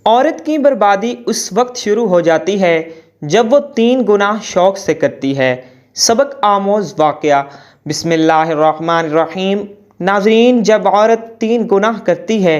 عورت کی بربادی اس وقت شروع ہو جاتی ہے جب وہ 3 گناہ شوق سے کرتی ہے۔ سبق آموز واقعہ۔ بسم اللہ الرحمن الرحیم۔ ناظرین، جب عورت 3 گناہ کرتی ہے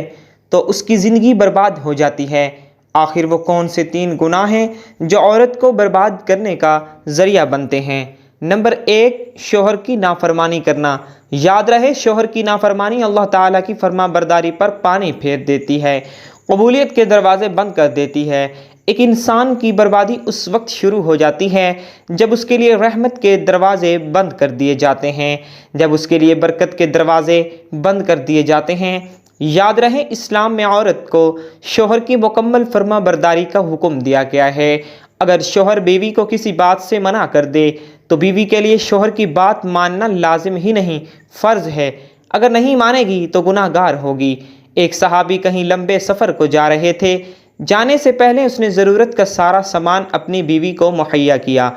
تو اس کی زندگی برباد ہو جاتی ہے۔ آخر وہ کون سے 3 گناہ ہیں جو عورت کو برباد کرنے کا ذریعہ بنتے ہیں؟ نمبر 1، شوہر کی نافرمانی کرنا۔ یاد رہے، شوہر کی نافرمانی اللہ تعالیٰ کی فرما برداری پر پانی پھیر دیتی ہے، قبولیت کے دروازے بند کر دیتی ہے۔ ایک انسان کی بربادی اس وقت شروع ہو جاتی ہے جب اس کے لیے رحمت کے دروازے بند کر دیے جاتے ہیں، جب اس کے لیے برکت کے دروازے بند کر دیے جاتے ہیں۔ یاد رہے، اسلام میں عورت کو شوہر کی مکمل فرما برداری کا حکم دیا گیا ہے۔ اگر شوہر بیوی کو کسی بات سے منع کر دے تو بیوی کے لیے شوہر کی بات ماننا لازم ہی نہیں، فرض ہے۔ اگر نہیں مانے گی تو گناہ گار ہوگی۔ ایک صحابی کہیں لمبے سفر کو جا رہے تھے۔ جانے سے پہلے اس نے ضرورت کا سارا سامان اپنی بیوی کو مہیا کیا۔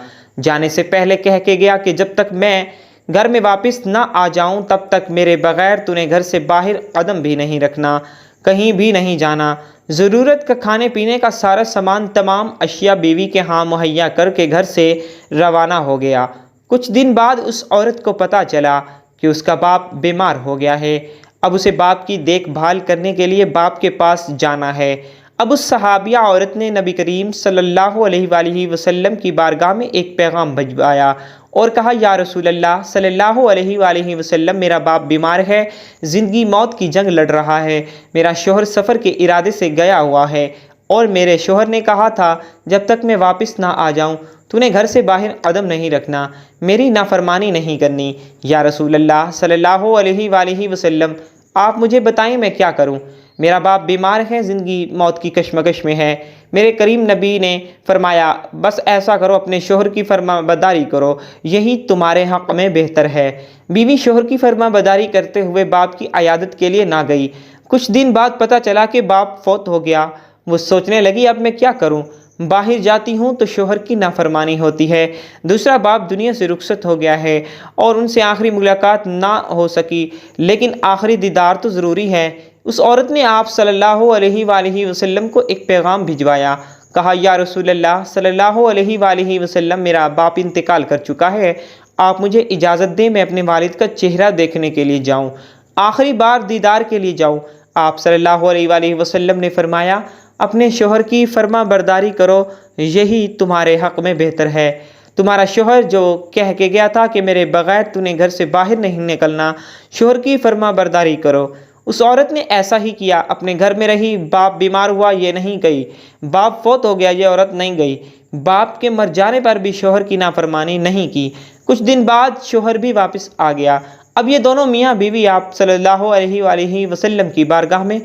جانے سے پہلے کہہ کے گیا کہ جب تک میں گھر میں واپس نہ آ جاؤں تب تک میرے بغیر تو نے گھر سے باہر قدم بھی نہیں رکھنا، کہیں بھی نہیں جانا۔ ضرورت کا کھانے پینے کا سارا سامان، تمام اشیاء بیوی کے ہاں مہیا کر کے گھر سے روانہ ہو گیا۔ کچھ دن بعد اس عورت کو پتہ چلا کہ اس کا باپ بیمار ہو گیا ہے۔ اب اسے باپ کی دیکھ بھال کرنے کے لیے باپ کے پاس جانا ہے۔ اب اس صحابیہ عورت نے نبی کریم صلی اللہ علیہ وآلہ وسلم کی بارگاہ میں ایک پیغام بھجوایا اور کہا، یا رسول اللہ صلی اللہ علیہ وآلہ وسلم، میرا باپ بیمار ہے، زندگی موت کی جنگ لڑ رہا ہے۔ میرا شوہر سفر کے ارادے سے گیا ہوا ہے اور میرے شوہر نے کہا تھا جب تک میں واپس نہ آ جاؤں تو نے گھر سے باہر قدم نہیں رکھنا، میری نافرمانی نہیں کرنی۔ یا رسول اللہ صلی اللہ علیہ وآلہ وسلم، آپ مجھے بتائیں میں کیا کروں؟ میرا باپ بیمار ہے، زندگی موت کی کشمکش میں ہے۔ میرے کریم نبی نے فرمایا، بس ایسا کرو، اپنے شوہر کی فرما برداری کرو، یہی تمہارے حق میں بہتر ہے۔ بیوی شوہر کی فرما برداری کرتے ہوئے باپ کی عیادت کے لیے نہ گئی۔ کچھ دن بعد پتہ چلا کہ باپ فوت ہو گیا۔ وہ سوچنے لگی، اب میں کیا کروں؟ باہر جاتی ہوں تو شوہر کی نافرمانی ہوتی ہے، دوسرا باپ دنیا سے رخصت ہو گیا ہے اور ان سے آخری ملاقات نہ ہو سکی، لیکن آخری دیدار تو ضروری ہے۔ اس عورت نے آپ صلی اللہ علیہ وآلہ وسلم کو ایک پیغام بھجوایا۔ کہا، یا رسول اللہ صلی اللہ علیہ وآلہ وسلم، میرا باپ انتقال کر چکا ہے، آپ مجھے اجازت دیں میں اپنے والد کا چہرہ دیکھنے کے لیے جاؤں، آخری بار دیدار کے لیے جاؤں۔ آپ صلی اللہ علیہ وآلہ وسلم نے فرمایا، اپنے شوہر کی فرما برداری کرو، یہی تمہارے حق میں بہتر ہے۔ تمہارا شوہر جو کہہ کے گیا تھا کہ میرے بغیر تو نے گھر سے باہر نہیں نکلنا، شوہر کی فرما برداری کرو۔ اس عورت نے ایسا ہی کیا، اپنے گھر میں رہی۔ باپ بیمار ہوا، یہ نہیں گئی۔ باپ فوت ہو گیا، یہ عورت نہیں گئی۔ باپ کے مر جانے پر بھی شوہر کی نافرمانی نہیں کی۔ کچھ دن بعد شوہر بھی واپس آ گیا۔ اب یہ دونوں میاں بیوی آپ صلی اللہ علیہ وآلہ وسلم کی بارگاہ میں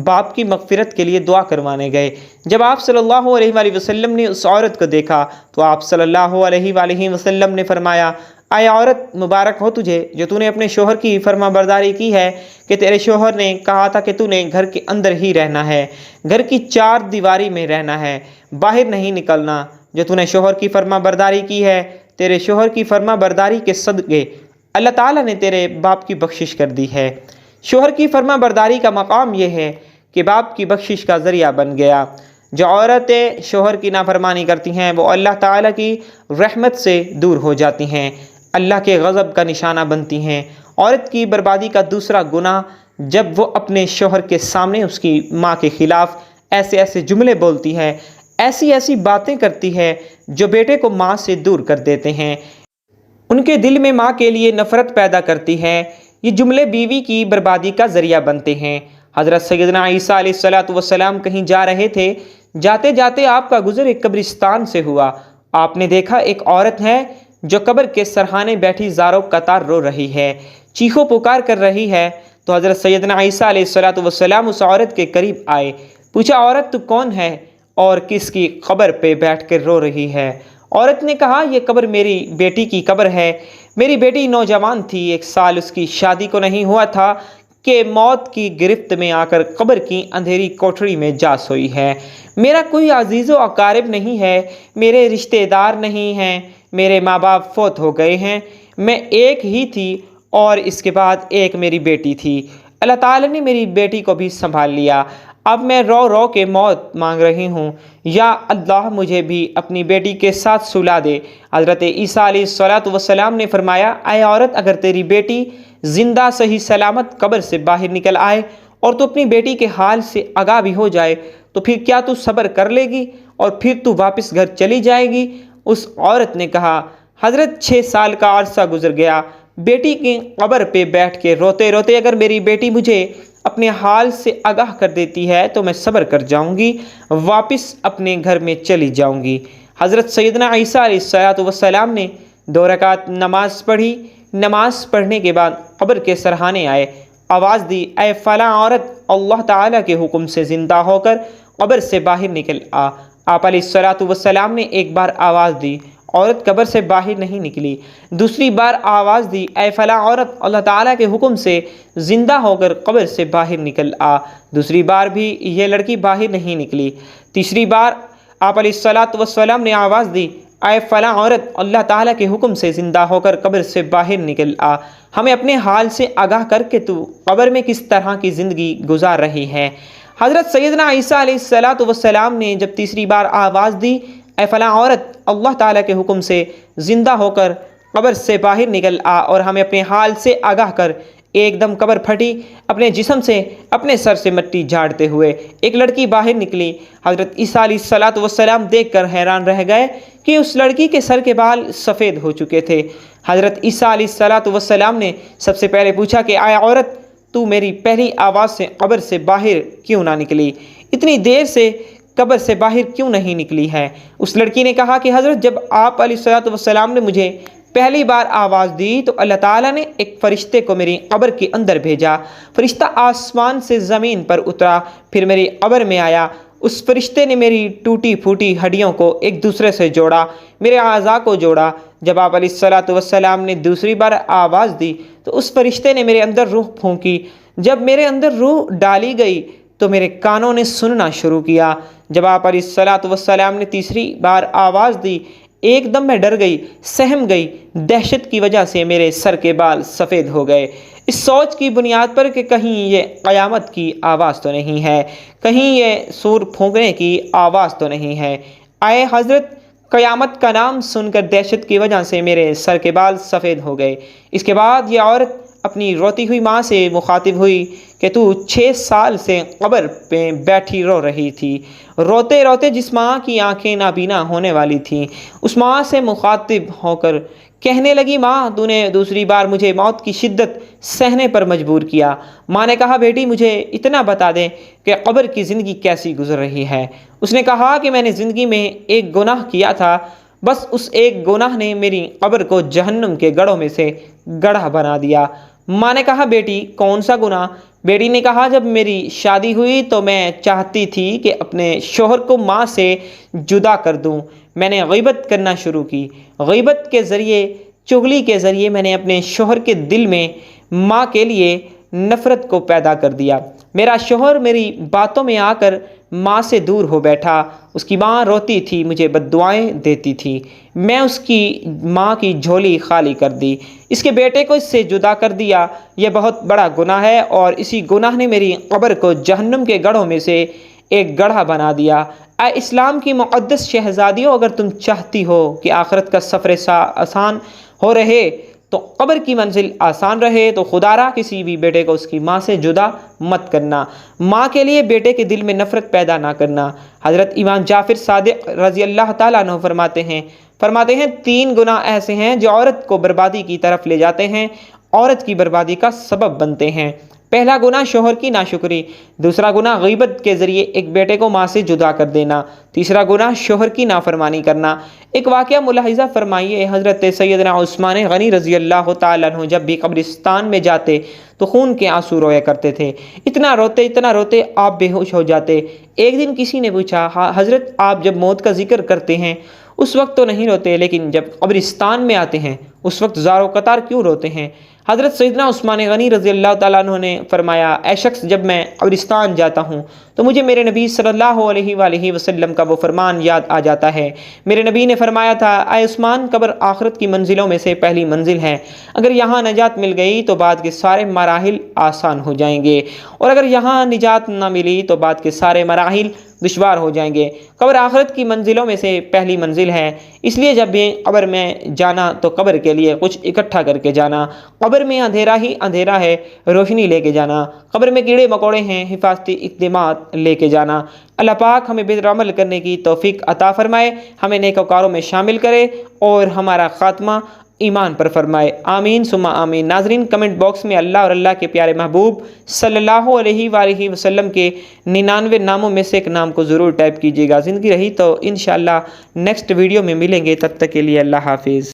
باپ کی مغفرت کے لیے دعا کروانے گئے۔ جب آپ صلی اللہ علیہ وآلہ وسلم نے اس عورت کو دیکھا تو آپ صلی اللہ علیہ وآلہ وسلم نے فرمایا، اے عورت، مبارک ہو تجھے جو تو نے اپنے شوہر کی فرما برداری کی ہے کہ تیرے شوہر نے کہا تھا کہ تو نے گھر کے اندر ہی رہنا ہے، گھر کی 4 دیواری میں رہنا ہے، باہر نہیں نکلنا۔ جو تو نے شوہر کی فرما برداری کی ہے، تیرے شوہر کی فرما برداری کے صدقے اللہ تعالیٰ نے تیرے باپ کی بخشش کر دی ہے۔ شوہر کی فرما برداری کا مقام یہ ہے کہ باپ کی بخشش کا ذریعہ بن گیا۔ جو عورتیں شوہر کی نافرمانی کرتی ہیں وہ اللہ تعالیٰ کی رحمت سے دور ہو جاتی ہیں، اللہ کے غضب کا نشانہ بنتی ہیں۔ عورت کی بربادی کا دوسرا گناہ، جب وہ اپنے شوہر کے سامنے اس کی ماں کے خلاف ایسے ایسے جملے بولتی ہے، ایسی ایسی باتیں کرتی ہے جو بیٹے کو ماں سے دور کر دیتے ہیں، ان کے دل میں ماں کے لیے نفرت پیدا کرتی ہے۔ یہ جملے بیوی کی بربادی کا ذریعہ بنتے ہیں۔ حضرت سیدنا عیسیٰ علیہ السلام کہیں جا رہے تھے، جاتے جاتے آپ کا گزر ایک قبرستان سے ہوا۔ آپ نے دیکھا ایک عورت ہے جو قبر کے سرہانے بیٹھی زاروں قطار رو رہی ہے، چیخو پکار کر رہی ہے۔ تو حضرت سیدنا عیسیٰ علیہ السلام اس عورت کے قریب آئے، پوچھا، عورت تو کون ہے اور کس کی قبر پہ بیٹھ کر رو رہی ہے؟ عورت نے کہا، یہ قبر میری بیٹی کی قبر ہے۔ میری بیٹی نوجوان تھی، 1 سال اس کی شادی کو نہیں ہوا تھا کہ موت کی گرفت میں آ کر قبر کی اندھیری کوٹھری میں جا سوئی ہے۔ میرا کوئی عزیز و اقارب نہیں ہے، میرے رشتہ دار نہیں ہیں، میرے ماں باپ فوت ہو گئے ہیں، میں ایک ہی تھی اور اس کے بعد ایک میری بیٹی تھی۔ اللہ تعالیٰ نے میری بیٹی کو بھی سنبھال لیا۔ اب میں رو رو کے موت مانگ رہی ہوں، یا اللہ مجھے بھی اپنی بیٹی کے ساتھ سلا دے۔ حضرت عیسیٰ علیہ السلام نے فرمایا، اے عورت، اگر تیری بیٹی زندہ صحیح سلامت قبر سے باہر نکل آئے اور تو اپنی بیٹی کے حال سے آگاہ بھی ہو جائے تو پھر کیا تو صبر کر لے گی اور پھر تو واپس گھر چلی جائے گی؟ اس عورت نے کہا، حضرت 6 سال کا عرصہ گزر گیا، بیٹی کی قبر پہ بیٹھ کے روتے روتے اگر میری بیٹی مجھے اپنے حال سے آگاہ کر دیتی ہے تو میں صبر کر جاؤں گی، واپس اپنے گھر میں چلی جاؤں گی۔ حضرت سیدنا عیسیٰ علیہ السلام نے 2 رکعت نماز پڑھی۔ نماز پڑھنے کے بعد قبر کے سرحانے آئے، آواز دی، اے فلاں عورت، اللہ تعالیٰ کے حکم سے زندہ ہو کر قبر سے باہر نکل آ۔ آپ علیہ السلام نے ایک بار آواز دی، عورت قبر سے باہر نہیں نکلی۔ دوسری بار آواز دی، اے فلاں عورت، اللہ تعالیٰ کے حکم سے زندہ ہو کر قبر سے باہر نکل آ۔ دوسری بار بھی یہ لڑکی باہر نہیں نکلی۔ تیسری بار آپ علیہ السلام نے آواز دی، اے فلاں عورت، اللہ تعالیٰ کے حکم سے زندہ ہو کر قبر سے باہر نکل آ، ہمیں اپنے حال سے آگاہ کر کے تو قبر میں کس طرح کی زندگی گزار رہی ہے۔ حضرت سیدنا عیسیٰ علیہ السلام نے جب تیسری بار آواز دی، اے فلاں عورت، اللہ تعالیٰ کے حکم سے زندہ ہو کر قبر سے باہر نکل آ اور ہمیں اپنے حال سے آگاہ کر، ایک دم قبر پھٹی، اپنے جسم سے اپنے سر سے مٹی جھاڑتے ہوئے ایک لڑکی باہر نکلی۔ حضرت عیسیٰ علیہ السلام دیکھ کر حیران رہ گئے کہ اس لڑکی کے سر کے بال سفید ہو چکے تھے۔ حضرت عیسیٰ علیہ السلام نے سب سے پہلے پوچھا کہ اے عورت، تو میری پہلی آواز سے قبر سے باہر کیوں نہ نکلی؟ اتنی دیر سے قبر سے باہر کیوں نہیں نکلی ہے؟ اس لڑکی نے کہا کہ حضرت، جب آپ علیہ السلام نے مجھے پہلی بار آواز دی تو اللہ تعالیٰ نے ایک فرشتے کو میری قبر کے اندر بھیجا۔ فرشتہ آسمان سے زمین پر اترا، پھر میری قبر میں آیا۔ اس فرشتے نے میری ٹوٹی پھوٹی ہڈیوں کو ایک دوسرے سے جوڑا، میرے اعضاء کو جوڑا۔ جب آپ علیہ السلام نے دوسری بار آواز دی تو اس فرشتے نے میرے اندر روح پھونکی۔ جب میرے اندر روح ڈالی گئی تو میرے کانوں نے سننا شروع کیا۔ جب آپ علیہ السلام نے تیسری بار آواز دی، ایک دم میں ڈر گئی، سہم گئی، دہشت کی وجہ سے میرے سر کے بال سفید ہو گئے، اس سوچ کی بنیاد پر کہ کہیں یہ قیامت کی آواز تو نہیں ہے، کہیں یہ سور پھونکنے کی آواز تو نہیں ہے۔ اے حضرت، قیامت کا نام سن کر دہشت کی وجہ سے میرے سر کے بال سفید ہو گئے۔ اس کے بعد یہ عورت اپنی روتی ہوئی ماں سے مخاطب ہوئی کہ تو 6 سال سے قبر پہ بیٹھی رو رہی تھی۔ روتے روتے جس ماں کی آنکھیں نابینا ہونے والی تھیں، اس ماں سے مخاطب ہو کر کہنے لگی، ماں، تو نے دوسری بار مجھے موت کی شدت سہنے پر مجبور کیا۔ ماں نے کہا، بیٹی، مجھے اتنا بتا دیں کہ قبر کی زندگی کیسی گزر رہی ہے۔ اس نے کہا کہ میں نے زندگی میں ایک گناہ کیا تھا، بس اس ایک گناہ نے میری قبر کو جہنم کے گڑھوں میں سے گڑھا بنا دیا۔ ماں نے کہا، بیٹی، کون سا گناہ؟ بیٹی نے کہا، جب میری شادی ہوئی تو میں چاہتی تھی کہ اپنے شوہر کو ماں سے جدا کر دوں۔ میں نے غیبت کرنا شروع کی۔ غیبت کے ذریعے، چغلی کے ذریعے میں نے اپنے شوہر کے دل میں ماں کے لیے نفرت کو پیدا کر دیا۔ میرا شوہر میری باتوں میں آ کر ماں سے دور ہو بیٹھا۔ اس کی ماں روتی تھی، مجھے بد دعائیں دیتی تھی، میں اس کی ماں کی جھولی خالی کر دی، اس کے بیٹے کو اس سے جدا کر دیا۔ یہ بہت بڑا گناہ ہے اور اسی گناہ نے میری قبر کو جہنم کے گڑھوں میں سے ایک گڑھا بنا دیا۔ اے اسلام کی مقدس شہزادیوں، اگر تم چاہتی ہو کہ آخرت کا سفر آسان ہو رہے تو قبر کی منزل آسان رہے تو خدا را کسی بھی بیٹے کو اس کی ماں سے جدا مت کرنا، ماں کے لیے بیٹے کے دل میں نفرت پیدا نہ کرنا۔ حضرت امام جعفر صادق رضی اللہ تعالیٰ عنہ فرماتے ہیں 3 گناہ ایسے ہیں جو عورت کو بربادی کی طرف لے جاتے ہیں، عورت کی بربادی کا سبب بنتے ہیں۔ پہلا گناہ شوہر کی ناشکری، دوسرا گناہ غیبت کے ذریعے ایک بیٹے کو ماں سے جدا کر دینا، تیسرا گناہ شوہر کی نافرمانی کرنا۔ ایک واقعہ ملاحظہ فرمائیے، حضرت سیدنا عثمان غنی رضی اللہ تعالیٰ عنہ جب بھی قبرستان میں جاتے تو خون کے آنسو رویا کرتے تھے، اتنا روتے آپ بے ہوش ہو جاتے۔ ایک دن کسی نے پوچھا، حضرت، آپ جب موت کا ذکر کرتے ہیں اس وقت تو نہیں روتے، لیکن جب قبرستان میں آتے ہیں اس وقت زار و قطار کیوں روتے ہیں؟ حضرت سیدنا عثمان غنی رضی اللہ تعالیٰ عنہ نے فرمایا، اے شخص، جب میں قبرستان جاتا ہوں تو مجھے میرے نبی صلی اللہ علیہ وآلہ وسلم کا وہ فرمان یاد آ جاتا ہے۔ میرے نبی نے فرمایا تھا، اے عثمان، قبر آخرت کی منزلوں میں سے پہلی منزل ہے، اگر یہاں نجات مل گئی تو بعد کے سارے مراحل آسان ہو جائیں گے، اور اگر یہاں نجات نہ ملی تو بعد کے سارے مراحل دشوار ہو جائیں گے۔ قبر آخرت کی منزلوں میں سے پہلی منزل ہے، اس لیے جب بھی قبر میں جانا تو قبر کے لیے کچھ اکٹھا کر کے جانا۔ قبر میں اندھیرا ہی اندھیرا ہے، روشنی لے کے جانا۔ قبر میں کیڑے مکوڑے ہیں، حفاظتی اقدامات لے کے جانا۔ اللہ پاک ہمیں بہتر عمل کرنے کی توفیق عطا فرمائے، ہمیں نیکوکاروں میں شامل کرے اور ہمارا خاتمہ ایمان پر فرمائے، آمین ثم آمین۔ ناظرین، کمنٹ باکس میں اللہ اور اللہ کے پیارے محبوب صلی اللہ علیہ وآلہ وسلم کے 99 ناموں میں سے ایک نام کو ضرور ٹائپ کیجیے گا۔ زندگی رہی تو انشاءاللہ نیکسٹ ویڈیو میں ملیں گے، تب تک کے لیے اللہ حافظ۔